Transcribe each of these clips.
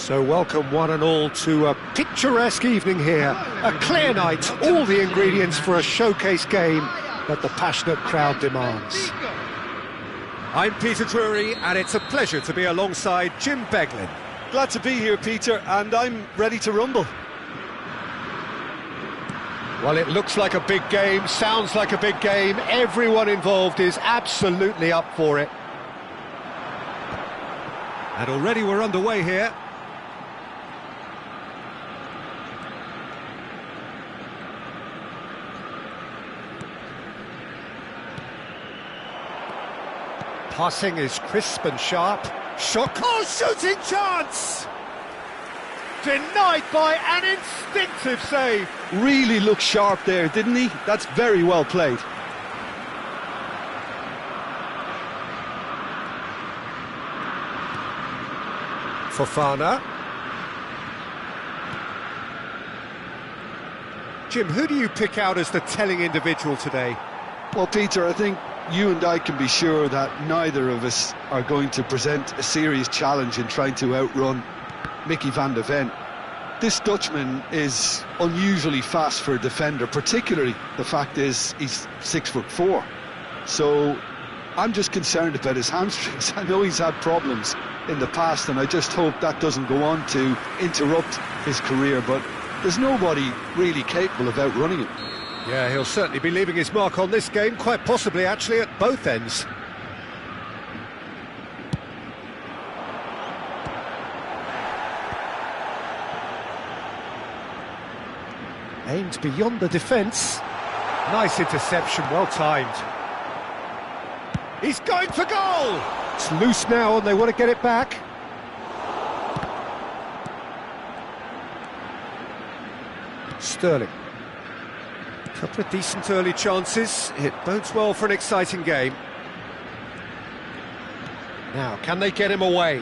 So welcome one and all to a picturesque evening here. A clear night, all the ingredients for a showcase game that the passionate crowd demands. I'm Peter Drury, and it's a pleasure to be alongside Jim Beglin. Glad to be here, Peter, and I'm ready to rumble. Well, it looks like a big game, sounds like a big game. Everyone involved is absolutely up for it. And already we're underway here. Passing is crisp and sharp. Shot, oh, shooting chance! Denied by an instinctive save. Really looked sharp there, didn't he? That's very well played. Fofana. Jim, who do you pick out as the telling individual today? Well, Peter, I think you and I can be sure that neither of us are going to present a serious challenge in trying to outrun Mickey van der Ven. This Dutchman is unusually fast for a defender, particularly the fact is he's 6'4". So I'm just concerned about his hamstrings. I know he's had problems in the past, and I just hope that doesn't go on to interrupt his career, but there's nobody really capable of outrunning him. Yeah, he'll certainly be leaving his mark on this game, quite possibly actually at both ends. Aimed beyond the defence. Nice interception, well timed. He's going for goal! It's loose now and they want to get it back. Sterling. Couple of decent early chances. It bodes well for an exciting game. Now, can they get him away?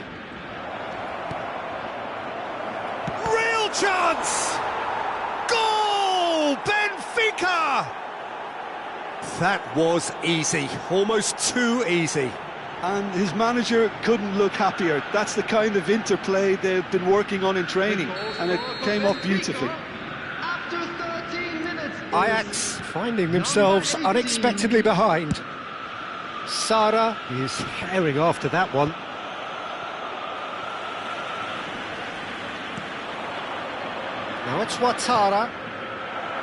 Real chance! Goal! Benfika! That was easy, almost too easy. And his manager couldn't look happier. That's the kind of interplay they've been working on in training, and it came off beautifully. Ajax finding themselves unexpectedly behind. Sara is herring after that one. Now it's Ouattara.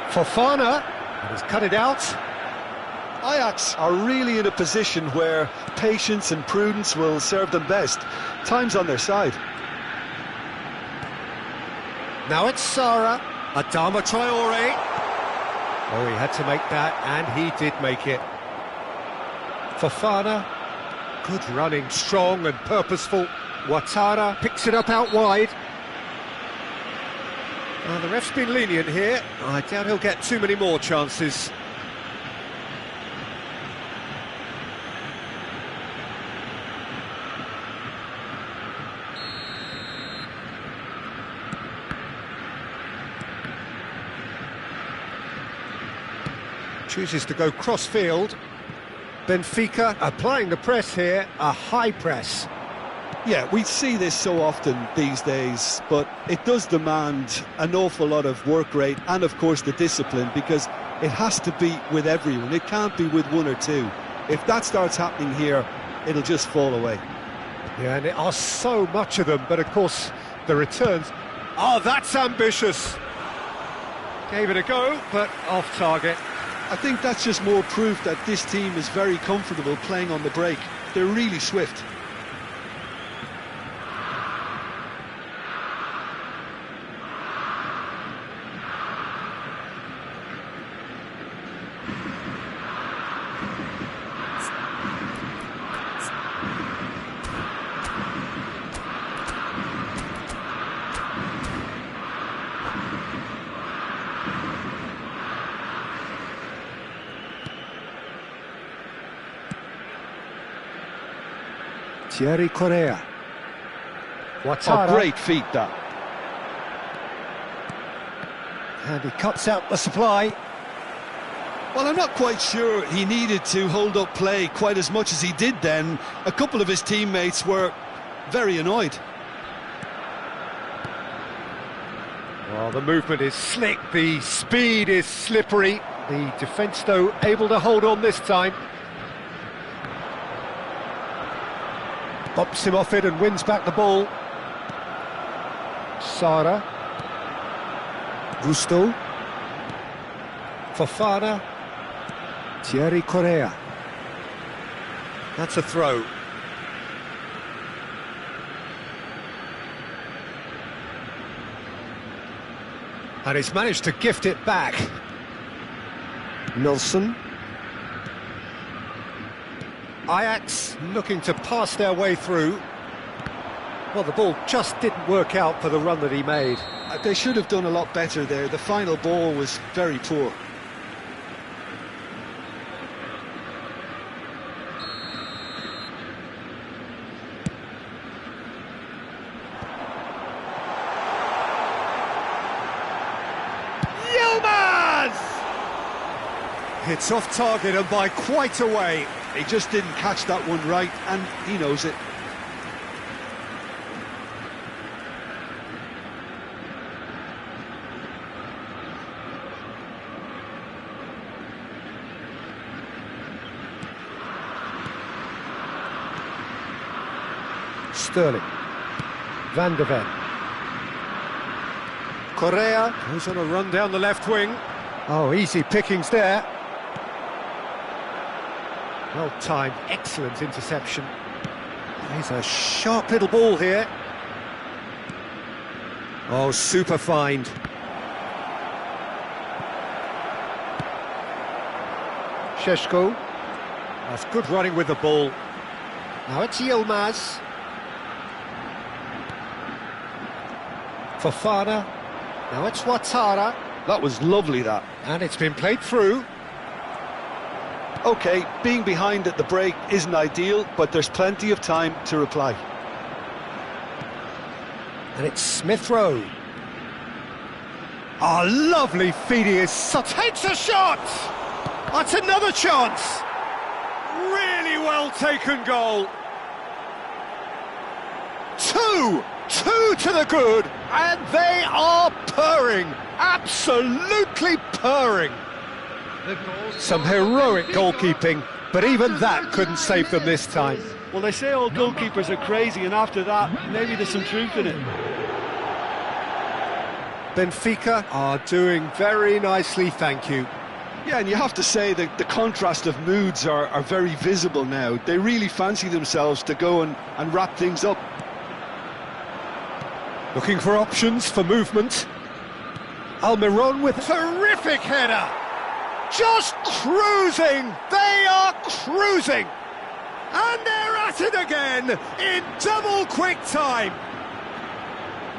Fofana, and he's cut it out. Ajax are really in a position where patience and prudence will serve them best. Time's on their side. Now it's Sara. Adama Traore. Oh, he had to make that, and he did make it. Fofana, good running, strong and purposeful. Ouattara picks it up out wide. The ref's been lenient here. I doubt he'll get too many more chances. Chooses to go cross-field. Benfica applying the press here, a high press. Yeah, we see this so often these days, but it does demand an awful lot of work rate and, of course, the discipline, because it has to be with everyone. It can't be with one or two. If that starts happening here, it'll just fall away. Yeah, and there are so much of them, but, of course, the returns... Oh, that's ambitious! Gave it a go, but off target. I think that's just more proof that this team is very comfortable playing on the break. They're really swift. Thierry Correa. Ouattara. A great feat, that. And he cuts out the supply. Well, I'm not quite sure he needed to hold up play quite as much as he did then. A couple of his teammates were very annoyed. Well, the movement is slick, the speed is slippery. The defence, though, able to hold on this time. Bops him off it and wins back the ball. Sara. Gusto. Fofana. Thierry Correa. That's a throw. And he's managed to gift it back. Nilsson. Ajax looking to pass their way through. Well, the ball just didn't work out for the run that he made. They should have done a lot better there. The final ball was very poor. It's off target and by quite a way. He just didn't catch that one right, and he knows it. Sterling. Van de Ven. Correa goes on a run down the left wing. Oh, easy pickings there. Well timed, excellent interception. He's a sharp little ball here. Oh, super find. Šeško. That's good running with the ball. Now it's Yilmaz. Fofana. Now it's Ouattara. That was lovely, that. And it's been played through. OK, being behind at the break isn't ideal, but there's plenty of time to reply. And it's Smith Rowe. Oh, lovely feed, he is. Takes a shot! That's another chance! Really well taken goal. Two to the good, and they are purring. Absolutely purring. Some heroic goalkeeping, but even that couldn't save them this time. Well, they say all goalkeepers are crazy, and after that, maybe there's some truth in it. Benfica are doing very nicely, thank you. Yeah, and you have to say that the contrast of moods are very visible now. They really fancy themselves to go and wrap things up. Looking for options for movement. Almiron with a terrific header. Just cruising, they are cruising. And they're at it again in double quick time.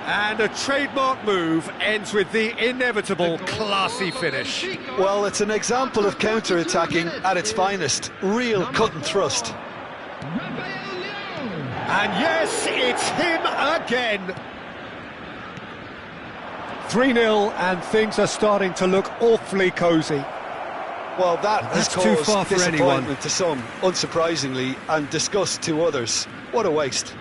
And a trademark move ends with the inevitable classy finish. Well, it's an example of counter-attacking at its finest. Real cut and thrust. And yes, it's him again. 3-0 and things are starting to look awfully cosy. Well, that has That's too caused far for disappointment anyone. to some, unsurprisingly, and disgust to others. What a waste.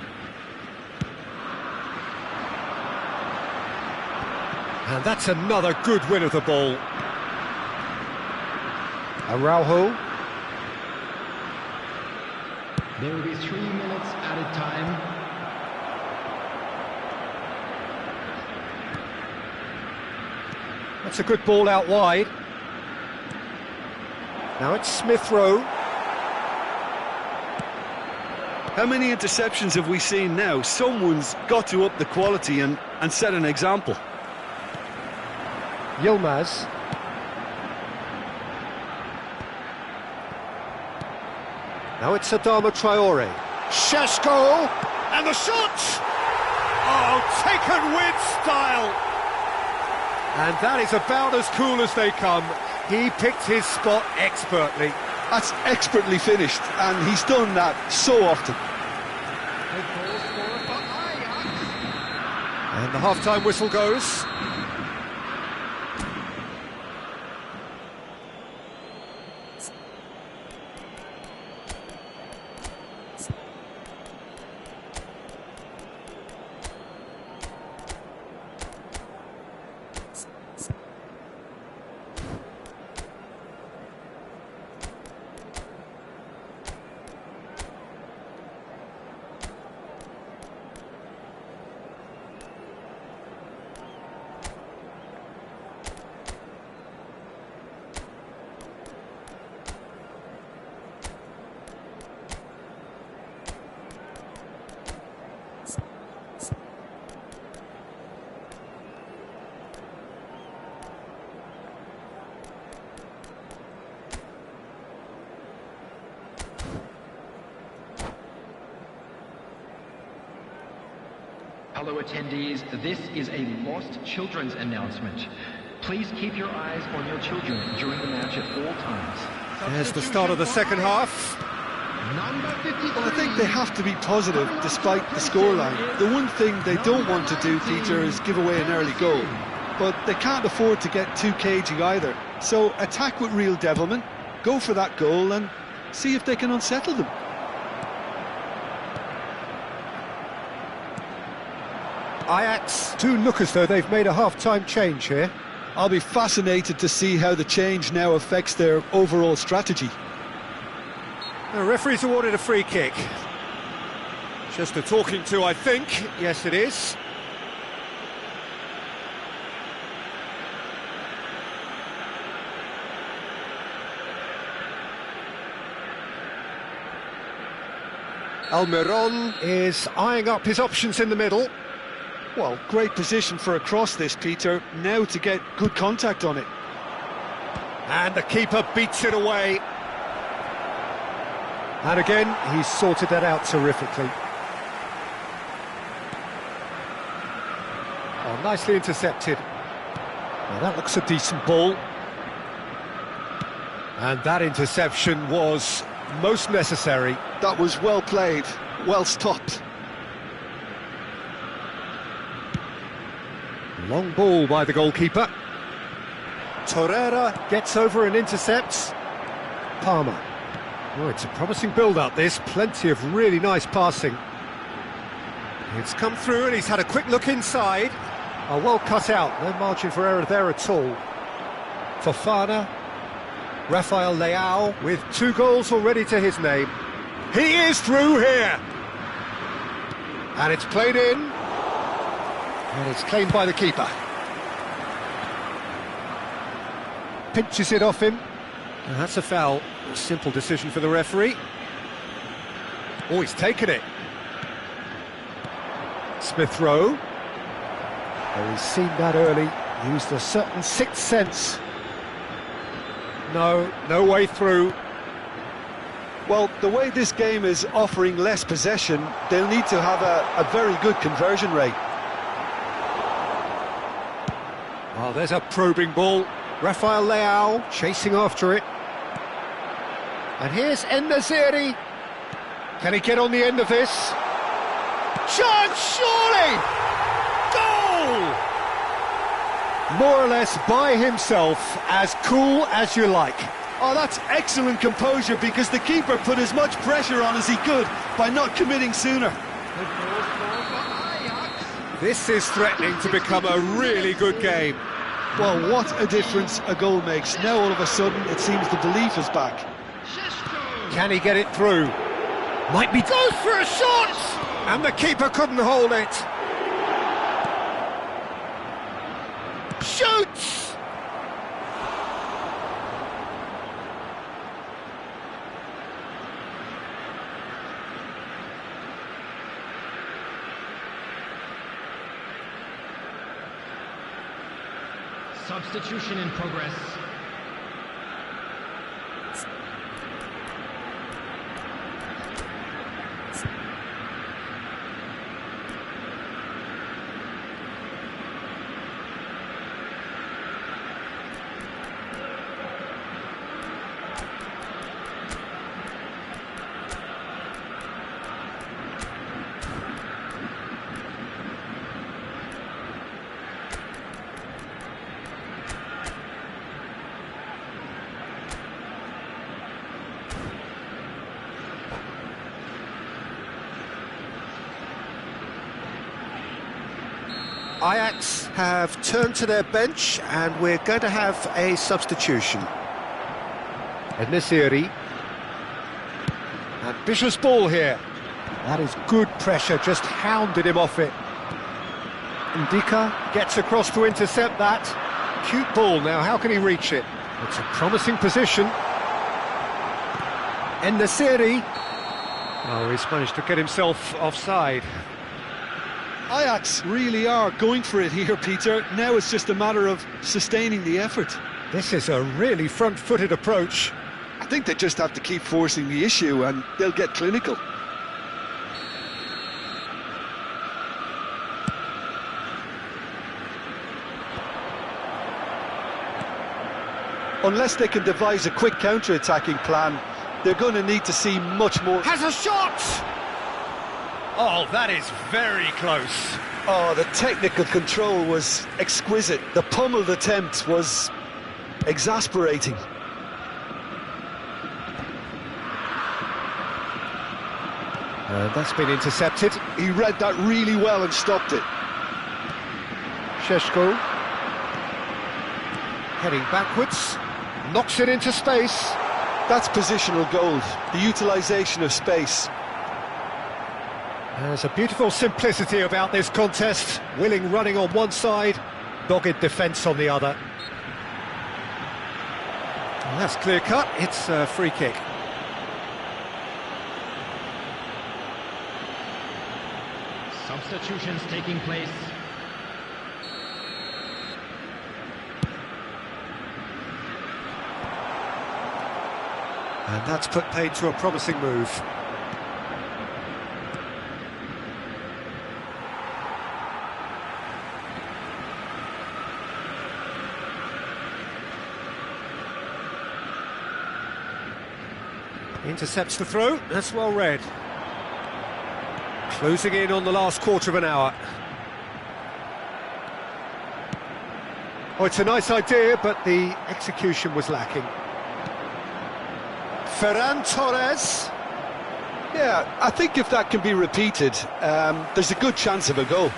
And that's another good win of the ball. Araujo. There will be 3 minutes added time. That's a good ball out wide. Now it's Smith Rowe. How many interceptions have we seen now? Someone's got to up the quality and set an example. Yilmaz. Now it's Adama Traore. Šeško! And the shot! Oh, taken with style! And that is about as cool as they come. He picked his spot expertly. That's expertly finished, and he's done that so often. And the half-time whistle goes. Fellow attendees, this is a lost children's announcement. Please keep your eyes on your children during the match at all times. There's the start of the second half. Well, I think they have to be positive despite the scoreline. The one thing they don't want to do, Peter, is give away an early goal. But they can't afford to get too cagey either. So attack with real devilment, go for that goal and see if they can unsettle them. Ajax do look as though they've made a half-time change here. I'll be fascinated to see how the change now affects their overall strategy. The referee's awarded a free kick. Just a talking to, I think. Yes, it is. Almiron is eyeing up his options in the middle. Well, great position for a cross this, Peter. Now to get good contact on it. And the keeper beats it away. And again, he's sorted that out terrifically. Oh, nicely intercepted. Well, that looks a decent ball. And that interception was most necessary. That was well played, well stopped. Long ball by the goalkeeper. Torreira gets over and intercepts. Palmer. Oh, it's a promising build-up, this. Plenty of really nice passing. It's come through and he's had a quick look inside. Oh, well cut out. No margin for error there at all. Fofana. Rafael Leao with 2 goals already to his name. He is through here. And it's played in. And it's claimed by the keeper. Pinches it off him. And that's a foul. A simple decision for the referee. Oh, he's taken it. Smith Rowe. Oh, he's seen that early. Used a certain sixth sense. No way through. Well, the way this game is offering less possession, they'll need to have a very good conversion rate. Oh, there's a probing ball. Rafael Leao chasing after it. And here's En-Nesyri. Can he get on the end of this? Chance, surely! Goal! More or less by himself, as cool as you like. Oh, that's excellent composure because the keeper put as much pressure on as he could by not committing sooner. This is threatening to become a really good game. Well, what a difference a goal makes. Now all of a sudden it seems the belief is back. Can he get it through? Might be goes for a shot! And the keeper couldn't hold it. Shoots! Substitution in progress. Ajax have turned to their bench and we're going to have a substitution. En-Nesyri. Ambitious ball here. That is good pressure, just hounded him off it. Ndika gets across to intercept that. Cute ball now, how can he reach it? It's a promising position. En-Nesyri. Oh, he's managed to get himself offside. Ajax really are going for it here, Peter. Now it's just a matter of sustaining the effort. This is a really front-footed approach. I think they just have to keep forcing the issue and they'll get clinical. unless they can devise a quick counter-attacking plan, they're going to need to see much more. Has a shot! Oh, that is very close. Oh, the technical control was exquisite. The pummeled attempt was exasperating. That's been intercepted. He read that really well and stopped it. Sheshko heading backwards, knocks it into space. That's positional gold, the utilisation of space. There's a beautiful simplicity about this contest. Willing running on one side, dogged defence on the other. And that's clear cut, it's a free kick. Substitutions taking place. And that's put paid to a promising move. Intercepts the throw, that's well read. Closing in on the last quarter of an hour. Oh, it's a nice idea, but the execution was lacking. Ferran Torres. Yeah, I think if that can be repeated, there's a good chance of a goal.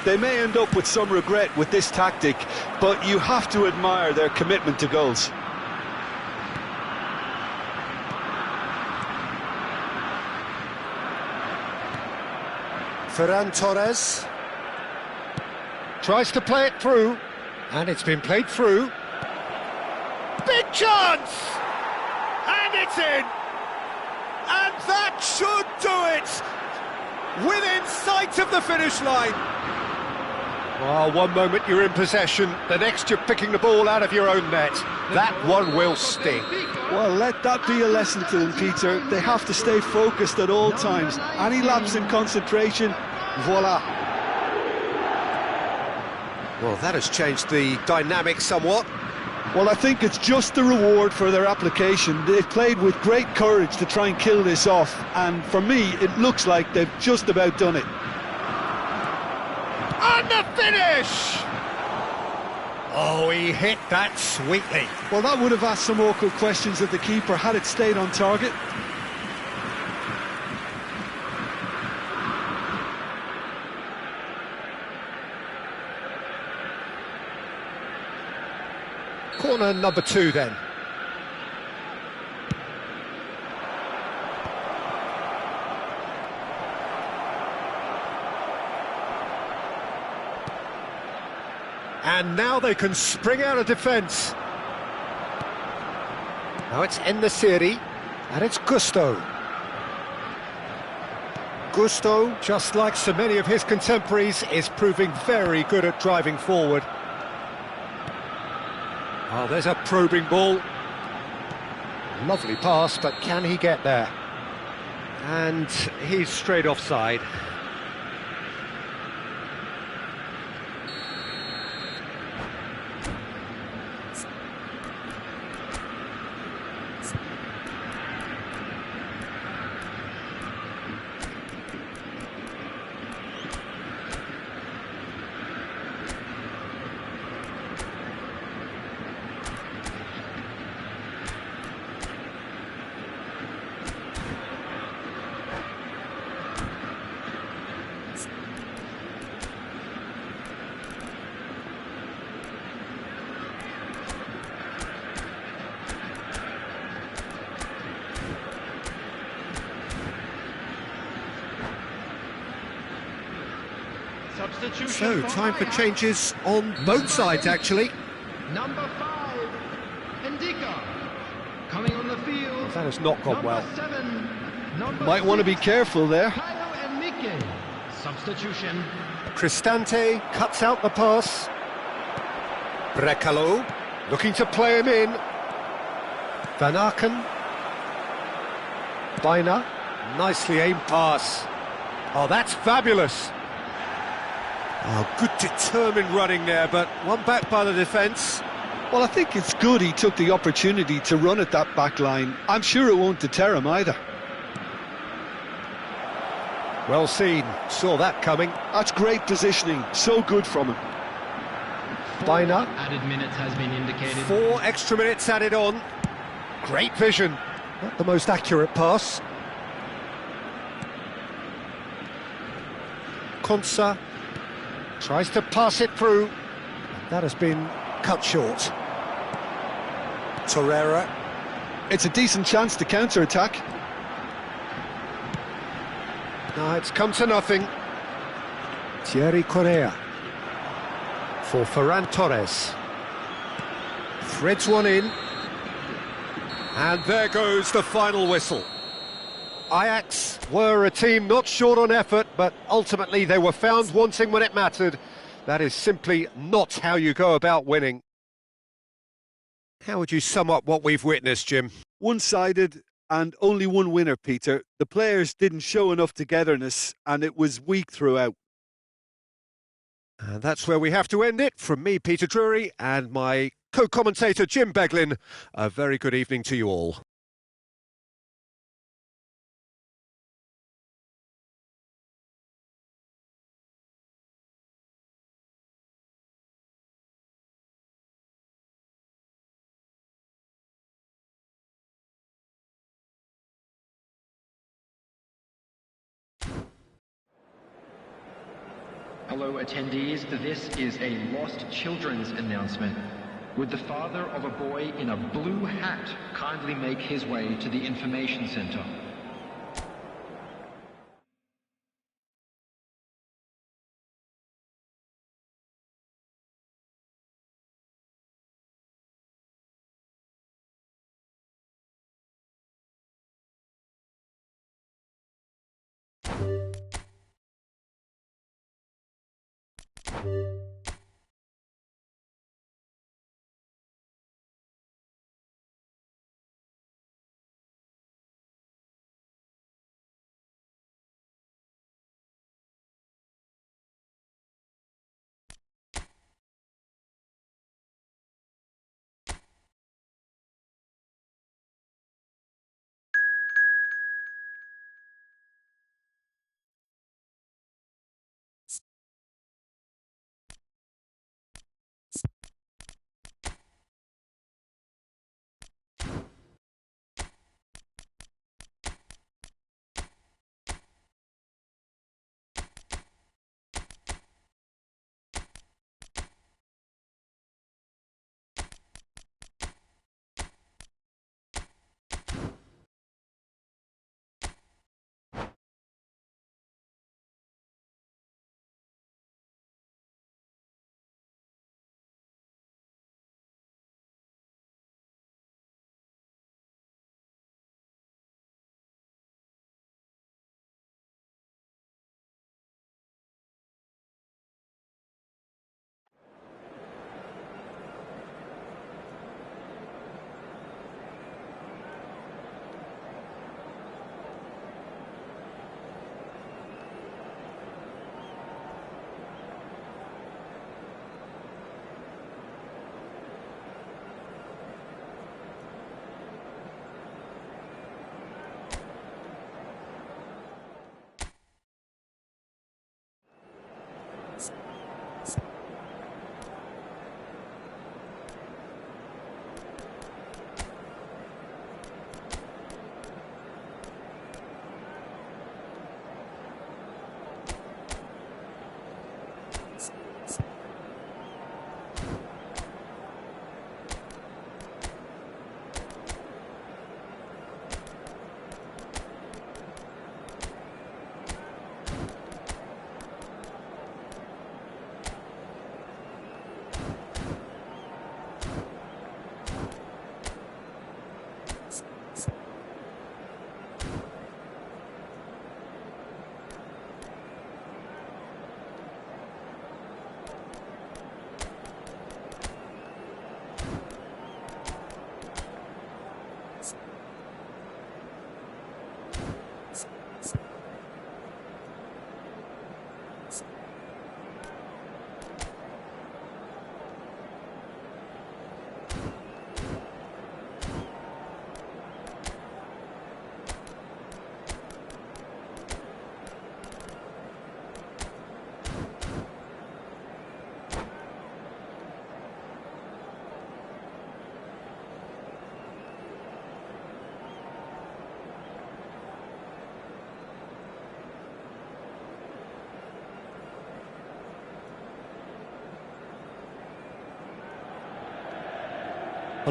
They may end up with some regret with this tactic, but you have to admire their commitment to goals. Ferran Torres tries to play it through, and it's been played through. Big chance! And it's in! And that should do it! Within sight of the finish line. Well, one moment you're in possession, the next you're picking the ball out of your own net. That one will sting. Well, let that be a lesson to them, Peter. They have to stay focused at all times. Any lapse in concentration, voila. Well, that has changed the dynamic somewhat. Well, I think it's just the reward for their application. They've played with great courage to try and kill this off, and for me, it looks like they've just about done it. And the finish! Oh, he hit that sweetly. Well, that would have asked some awkward questions of the keeper had it stayed on target. Corner number 2 then. And now they can spring out of defence. Now it's En-Nesyri, and it's Gusto. Gusto, just like so many of his contemporaries, is proving very good at driving forward. Oh, there's a probing ball. Lovely pass, but can he get there? And he's straight offside. So, time for changes on both sides, actually. Number 5, Bendika, coming on the field. Well, that has not gone well. 7, Might want to be careful there. Substitution. Cristante cuts out the pass. Brekalo looking to play him in. Van Aken. Bina, nicely aimed pass. Oh, that's fabulous. Oh, good determined running there, but one back by the defence. Well, I think it's good he took the opportunity to run at that back line. I'm sure it won't deter him either. Well seen, saw that coming. That's great positioning, so good from him. Steiner. Added minutes has been indicated. 4 extra minutes added on. Great vision. Not the most accurate pass. Konsa tries to pass it through. That has been cut short. Torreira. It's a decent chance to counter-attack. No, it's come to nothing. Thierry Correa. For Ferran Torres. Threads one in. And there goes the final whistle. Ajax were a team not short on effort, but ultimately they were found wanting when it mattered. That is simply not how you go about winning. How would you sum up what we've witnessed, Jim? One-sided and only one winner, Peter. The players didn't show enough togetherness and it was weak throughout. And that's where we have to end it. From me, Peter Drury, and my co-commentator, Jim Beglin. A very good evening to you all. Hello attendees, this is a lost children's announcement. Would the father of a boy in a blue hat kindly make his way to the information center?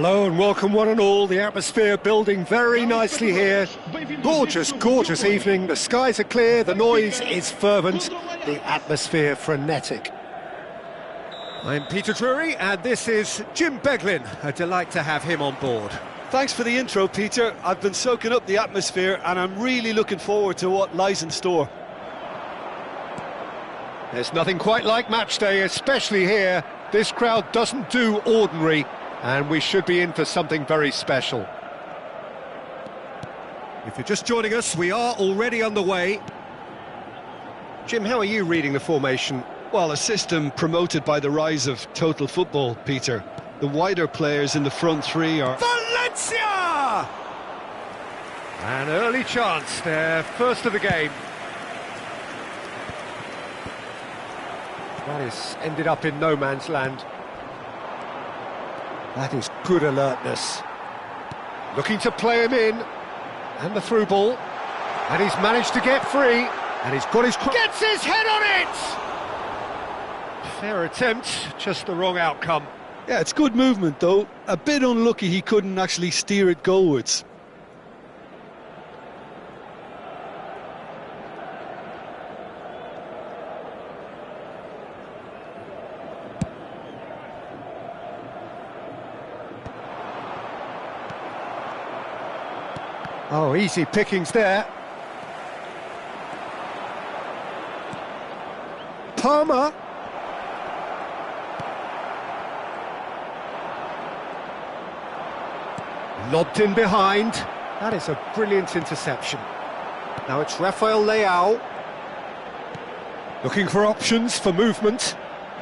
Hello and welcome one and all. The atmosphere building very nicely here. Gorgeous, gorgeous evening. The skies are clear, the noise is fervent, the atmosphere frenetic. I'm Peter Drury and this is Jim Beglin. A delight to have him on board. Thanks for the intro, Peter. I've been soaking up the atmosphere and I'm really looking forward to what lies in store. There's nothing quite like match day, especially here. This crowd doesn't do ordinary, and we should be in for something very special. If you're just joining us, we are already underway. Jim, how are you reading the formation? Well, a system promoted by the rise of total football, Peter. The wider players in the front three are... Valencia! An early chance, their first of the game. That is ended up in no man's land. That is good alertness. Looking to play him in. And the through ball. And he's managed to get free. And he's got his... Gets his head on it! Fair attempt, just the wrong outcome. Yeah, it's good movement though. A bit unlucky he couldn't actually steer it goalwards. Oh, easy pickings there. Palmer. Lobbed in behind. That is a brilliant interception. Now it's Rafael Leao. Looking for options for movement.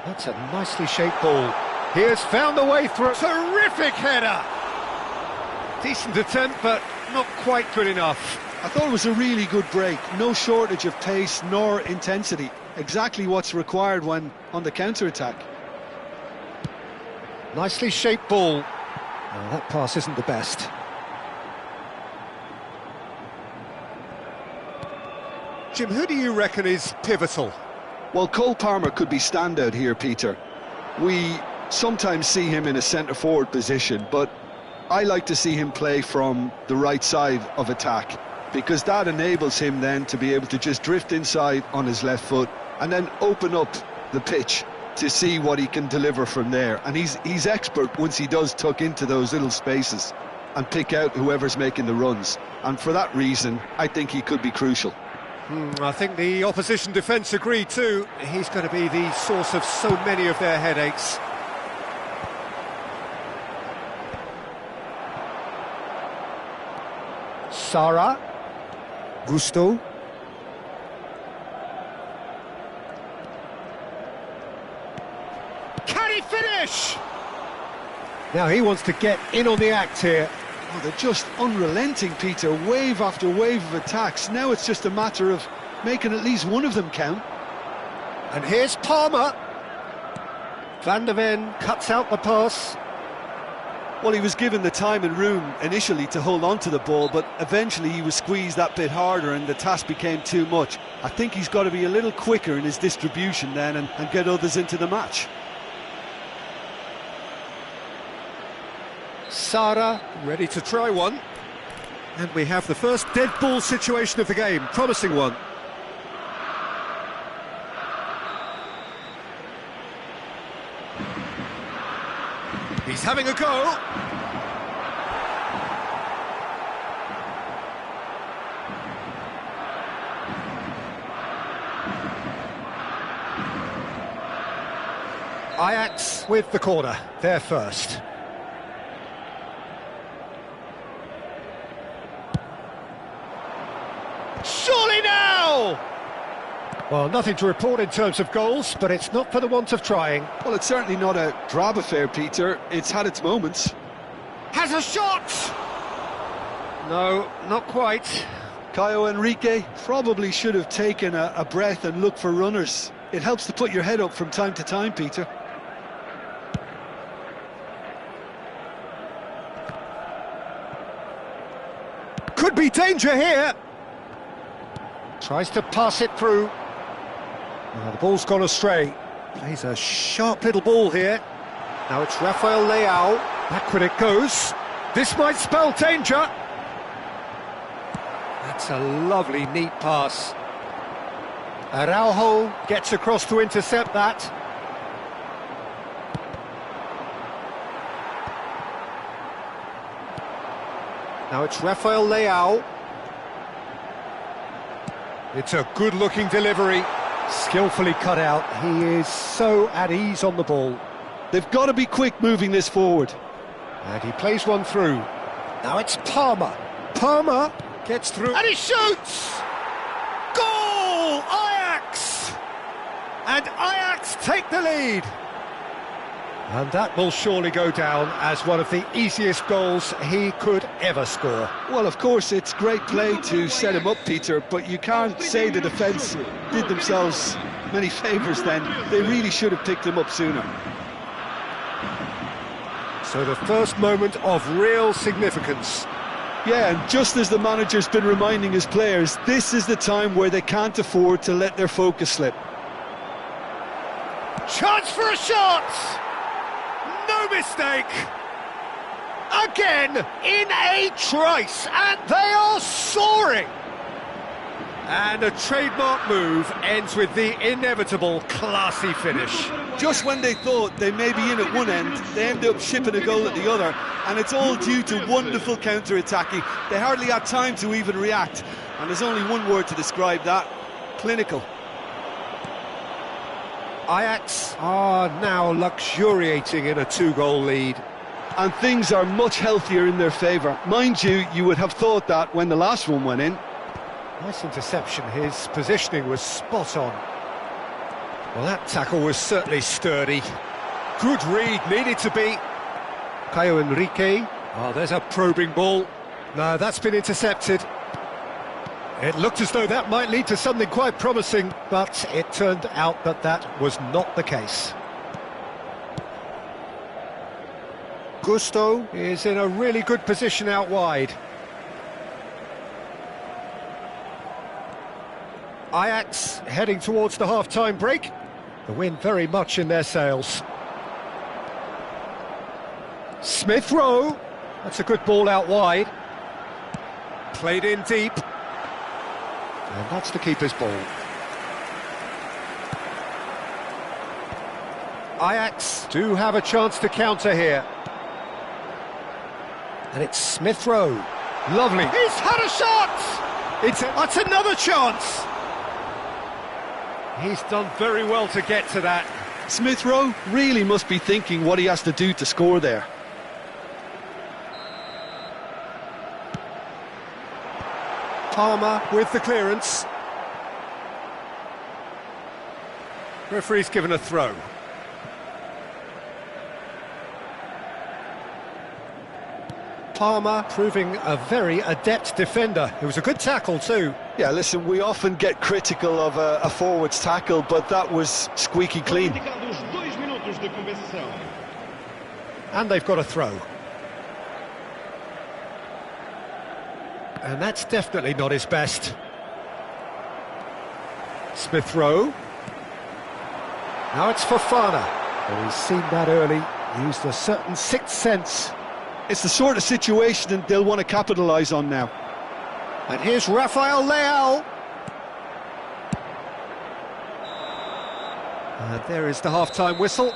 That's a nicely shaped ball. He has found the way through. Terrific header! Decent attempt, but not quite good enough. I thought it was a really good break. No shortage of pace nor intensity. Exactly what's required when on the counter-attack. Nicely shaped ball. Oh, that pass isn't the best. Jim, who do you reckon is pivotal? Well, Cole Palmer could be standout here, Peter. We sometimes see him in a centre-forward position, but I like to see him play from the right side of attack, because that enables him then to be able to just drift inside on his left foot and then open up the pitch to see what he can deliver from there. And he's expert once he does tuck into those little spaces and pick out whoever's making the runs. And for that reason, I think he could be crucial. I think the opposition defence agree too. He's going to be the source of so many of their headaches. Sara. Gusto. Can he finish? Now he wants to get in on the act here. Oh, they're just unrelenting, Peter. Wave after wave of attacks. Now it's just a matter of making at least one of them count. And here's Palmer. Van der Ven cuts out the pass. Well, he was given the time and room initially to hold on to the ball, but eventually he was squeezed that bit harder and the task became too much. I think he's got to be a little quicker in his distribution then and get others into the match. Sara ready to try one. And we have the first dead ball situation of the game. Promising one. He's having a go. Ajakc with the corner, they're first. Surely now! Well, nothing to report in terms of goals, but it's not for the want of trying. Well, it's certainly not a drab affair, Peter. It's had its moments. Has a shot! No, not quite. Caio Henrique probably should have taken a breath and looked for runners. It helps to put your head up from time to time, Peter. Could be danger here. Tries to pass it through. Oh, the ball's gone astray. Plays a sharp little ball here. Now it's Rafael Leao. Backward it goes. This might spell danger. That's a lovely, neat pass. Araujo gets across to intercept that. Now it's Rafael Leao. It's a good-looking delivery. Skillfully cut out. He is so at ease on the ball. They've got to be quick moving this forward. And he plays one through. Now it's Palmer. Palmer gets through. And he shoots! Goal! Ajax! And Ajax take the lead. And that will surely go down as one of the easiest goals he could ever score. Well, of course, it's great play to set him up, Peter, but you can't say the defence did themselves many favours then. They really should have picked him up sooner. So the first moment of real significance. Yeah, and just as the manager's been reminding his players, this is the time where they can't afford to let their focus slip. Chance for a shot! No mistake! Again, in a trice, and they are soaring! And a trademark move ends with the inevitable classy finish. Just when they thought they may be in at one end, they end up shipping a goal at the other, and it's all due to wonderful counter-attacking. They hardly had time to even react, and there's only one word to describe that: clinical. Ajax are now luxuriating in a 2-goal lead. And things are much healthier in their favour. Mind you, you would have thought that when the last one went in. Nice interception, his positioning was spot on. Well, that tackle was certainly sturdy. Good read, needed to be. Caio Henrique. Oh, there's a probing ball. No, that's been intercepted. It looked as though that might lead to something quite promising, but it turned out that that was not the case. Gusto is in a really good position out wide. Ajax heading towards the half-time break. The wind very much in their sails. Smith Rowe. That's a good ball out wide. Played in deep. And that's the keeper's ball. Ajax do have a chance to counter here. And it's Smith Rowe. Lovely. He's had a shot! That's another chance! He's done very well to get to that. Smith Rowe really must be thinking what he has to do to score there. Palmer with the clearance. Referee's given a throw. Palmer proving a very adept defender. It was a good tackle too. Yeah, listen, we often get critical of a forward's tackle, but that was squeaky clean. And they've got a throw. And that's definitely not his best. Smith Rowe. Now it's Fofana. Well, he's seen that early, used a certain sixth sense. It's the sort of situation that they'll want to capitalise on now. And here's Rafael Leao. And there is the half-time whistle.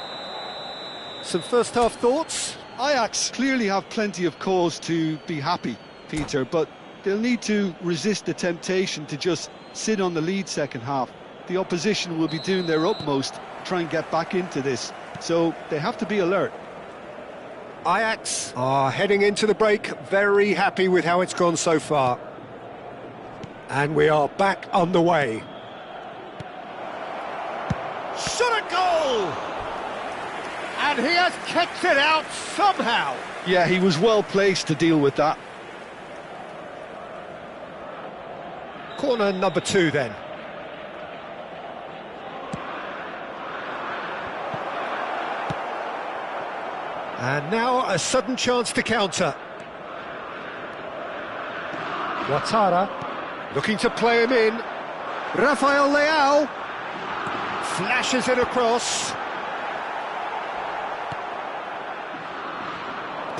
Some first-half thoughts? Ajax clearly have plenty of cause to be happy, Peter, but they'll need to resist the temptation to just sit on the lead second half. The opposition will be doing their utmost to try and get back into this, so they have to be alert. Ajax are heading into the break, very happy with how it's gone so far. And we are back underway. Shot a goal! And he has kicked it out somehow. Yeah, he was well placed to deal with that. Corner number 2 then. And now a sudden chance to counter. Ouattara looking to play him in. Rafael Leao flashes it across.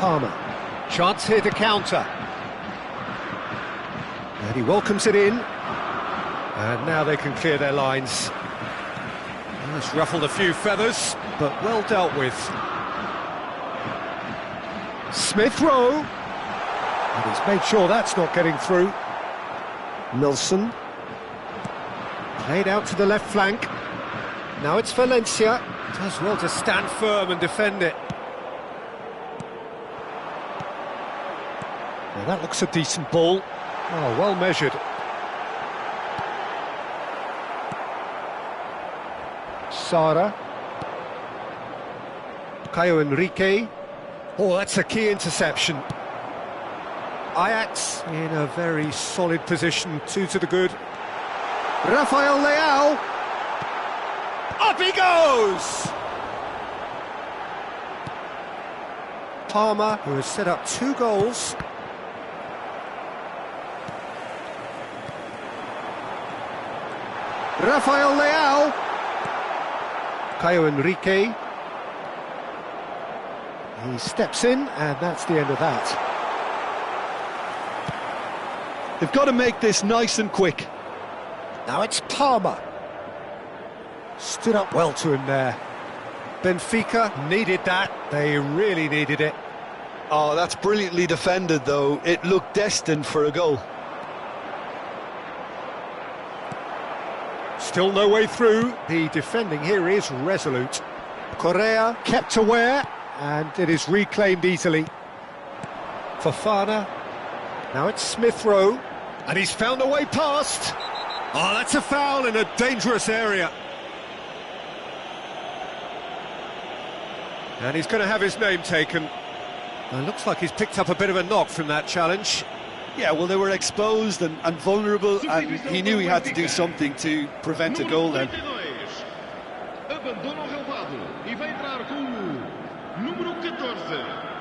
Palmer. Chance here to counter. And he welcomes it in. And now they can clear their lines. It's ruffled a few feathers, but well dealt with. Smith Rowe. And he's made sure that's not getting through. Milson. Played out to the left flank. Now it's Valencia. Does well to stand firm and defend it. Now that looks a decent ball. Oh, well measured. Sara. Caio Henrique. Oh, that's a key interception. Ajax in a very solid position, 2 to the good. Rafael Leao. Up he goes! Palmer, who has set up 2 goals. Rafael Leao. Caio Henrique. He steps in, and that's the end of that. They've got to make this nice and quick. Now it's Palmer. Stood up well to him there. Benfica needed that. They really needed it. Oh, that's brilliantly defended, though. It looked destined for a goal. Still no way through. The defending here is resolute. Correa kept aware, and it is reclaimed easily. Fofana. Now it's Smith Rowe, and he's found a way past. Oh, that's a foul in a dangerous area. And he's going to have his name taken. It looks like he's picked up a bit of a knock from that challenge. Yeah, well, they were exposed and vulnerable, and he knew he had to do something to prevent a goal then. Abandona o relvado e vai entrar com o número 14.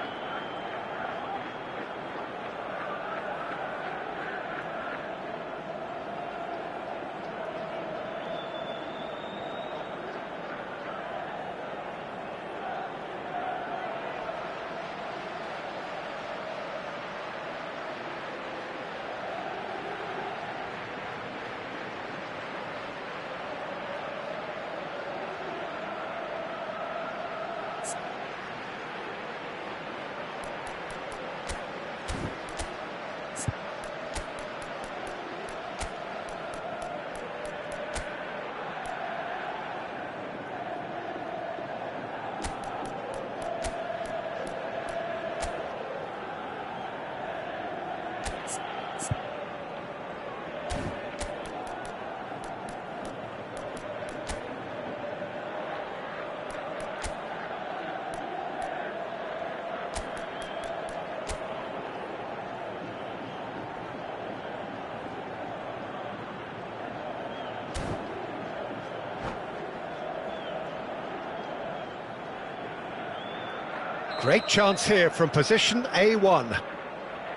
Great chance here from position A1.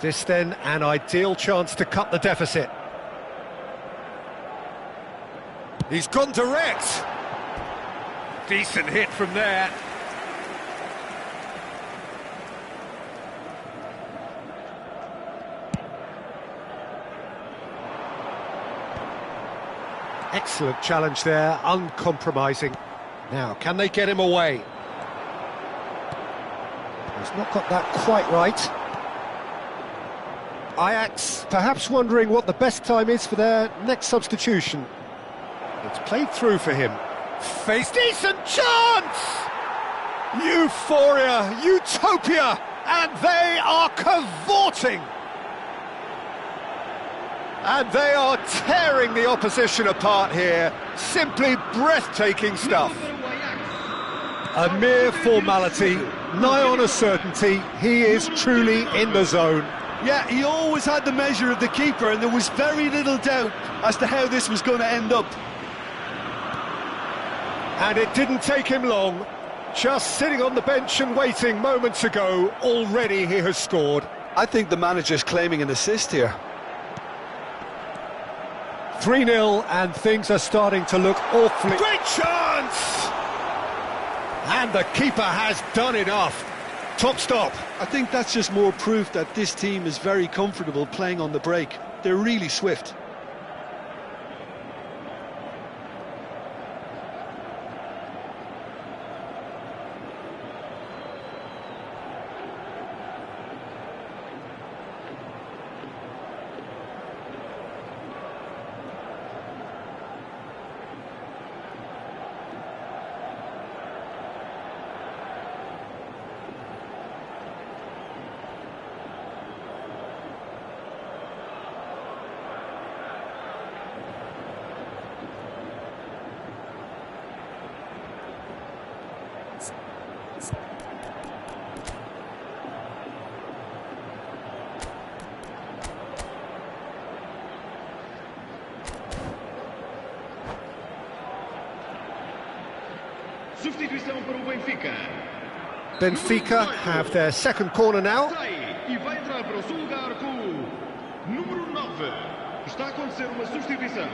This then an ideal chance to cut the deficit. He's gone direct. Decent hit from there. Excellent challenge there, uncompromising. Now, can they get him away? He's not got that quite right. Ajax perhaps wondering what the best time is for their next substitution. It's played through for him. Face decent chance! Euphoria, utopia, and they are cavorting. And they are tearing the opposition apart here. Simply breathtaking stuff. A mere formality, nigh on a certainty. He is truly in the zone. Yeah, he always had the measure of the keeper, and there was very little doubt as to how this was going to end up. And it didn't take him long. Just sitting on the bench and waiting moments ago, already he has scored. I think the manager's claiming an assist here. 3-0, and things are starting to look awfully... Great chance! And the keeper has done enough. Top stop. I think that's just more proof that this team is very comfortable playing on the break. They're really swift. Substituição para o Benfica. Benfica have their second corner now. Sai e vai entrar para o seu lugar com o número 9. Está a acontecer uma substituição.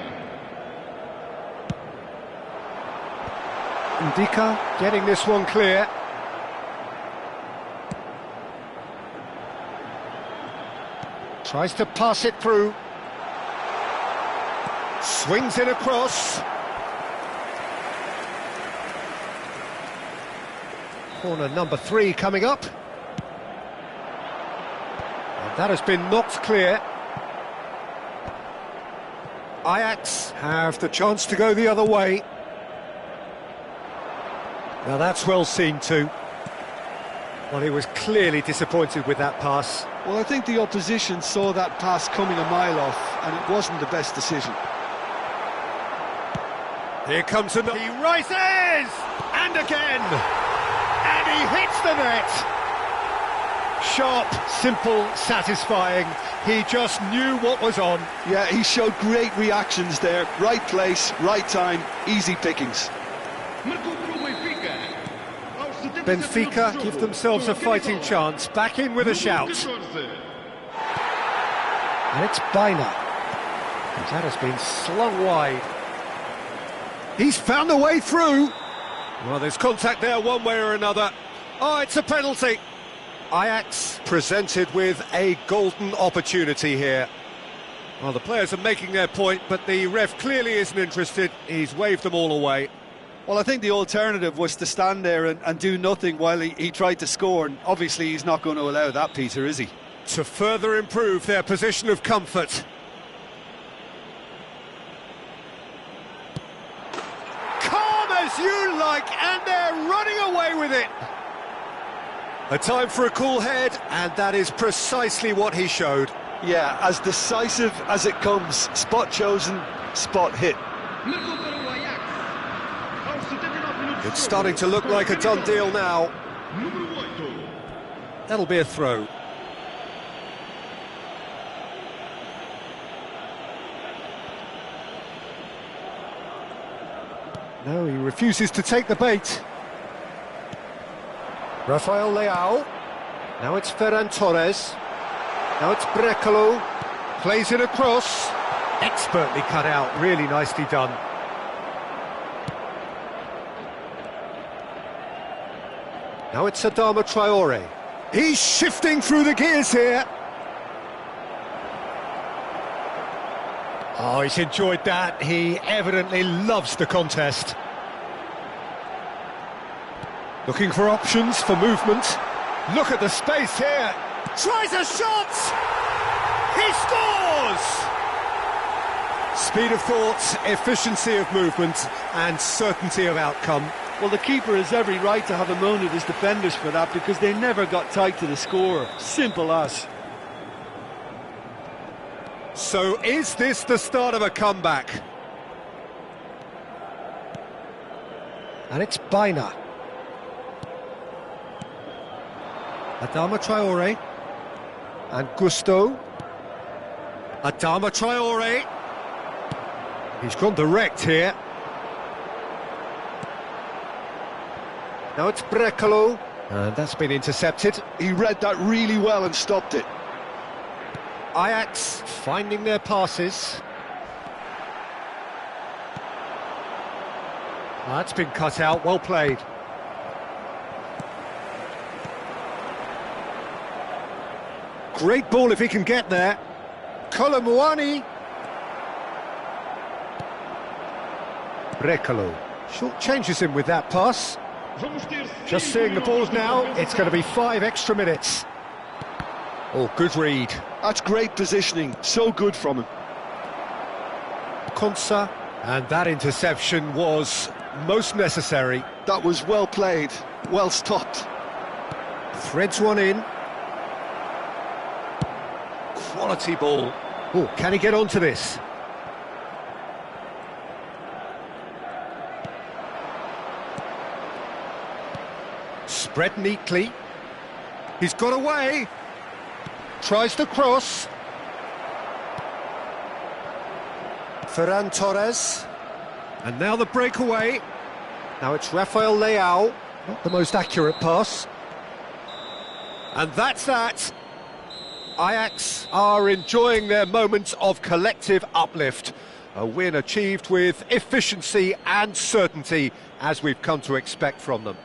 Bendika getting this one clear. Tries to pass it through. Swings it across. Corner number 3 coming up. And that has been knocked clear. Ajax have the chance to go the other way. Now that's well seen too. Well, he was clearly disappointed with that pass. Well, I think the opposition saw that pass coming a mile off, and it wasn't the best decision. Here comes another. He rises! And again! And he hits the net! Sharp, simple, satisfying. He just knew what was on. Yeah, he showed great reactions there. Right place, right time, easy pickings. Benfica give themselves a fighting chance. Back in with a shout. And it's Baina. That has been slung wide. He's found a way through. Well, there's contact there one way or another. Oh, it's a penalty. Ajax presented with a golden opportunity here. Well, the players are making their point, but the ref clearly isn't interested. He's waved them all away. Well, I think the alternative was to stand there and do nothing while he tried to score, and obviously he's not going to allow that, Peter, is he? To further improve their position of comfort. Calm as you like, and they're running away with it. A time for a cool head, and that is precisely what he showed. Yeah, as decisive as it comes. Spot chosen, spot hit. It's starting to look like a done deal now. That'll be a throw. No, he refuses to take the bait. Rafael Leao. Now it's Ferran Torres. Now it's Brecalo. Plays it across. Expertly cut out, really nicely done. Now it's Adama Traore. He's shifting through the gears here. Oh, he's enjoyed that. He evidently loves the contest. Looking for options for movement. Look at the space here. Tries a shot! He scores! Speed of thought, efficiency of movement, and certainty of outcome. Well, the keeper has every right to have a moan at his defenders for that, because they never got tight to the scorer. Simple as. So is this the start of a comeback? And it's Baina. Adama Traore. And Gusto. Adama Traore. He's gone direct here. Now it's Brecalo, and that's been intercepted. He read that really well and stopped it. Ajax finding their passes. Oh, that's been cut out, well played. Great ball if he can get there. Kolomuani. Brekalo. Short changes him with that pass. Just seeing the balls now, it's going to be 5 extra minutes. Oh, good read. That's great positioning, so good from him. Konsa, and that interception was most necessary. That was well played, well stopped. Threads one in. Quality ball. Oh, can he get onto this? Spread neatly. He's got away. Tries the cross. Ferran Torres. And now the breakaway. Now it's Rafael Leao. Not the most accurate pass. And that's that. Ajax are enjoying their moments of collective uplift. A win achieved with efficiency and certainty, as we've come to expect from them.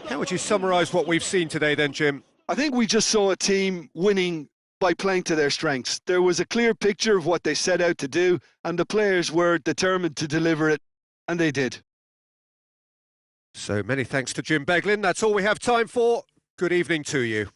How would you summarise what we've seen today then, Jim? I think we just saw a team winning by playing to their strengths. There was a clear picture of what they set out to do, and the players were determined to deliver it, and they did. So many thanks to Jim Beglin. That's all we have time for. Good evening to you.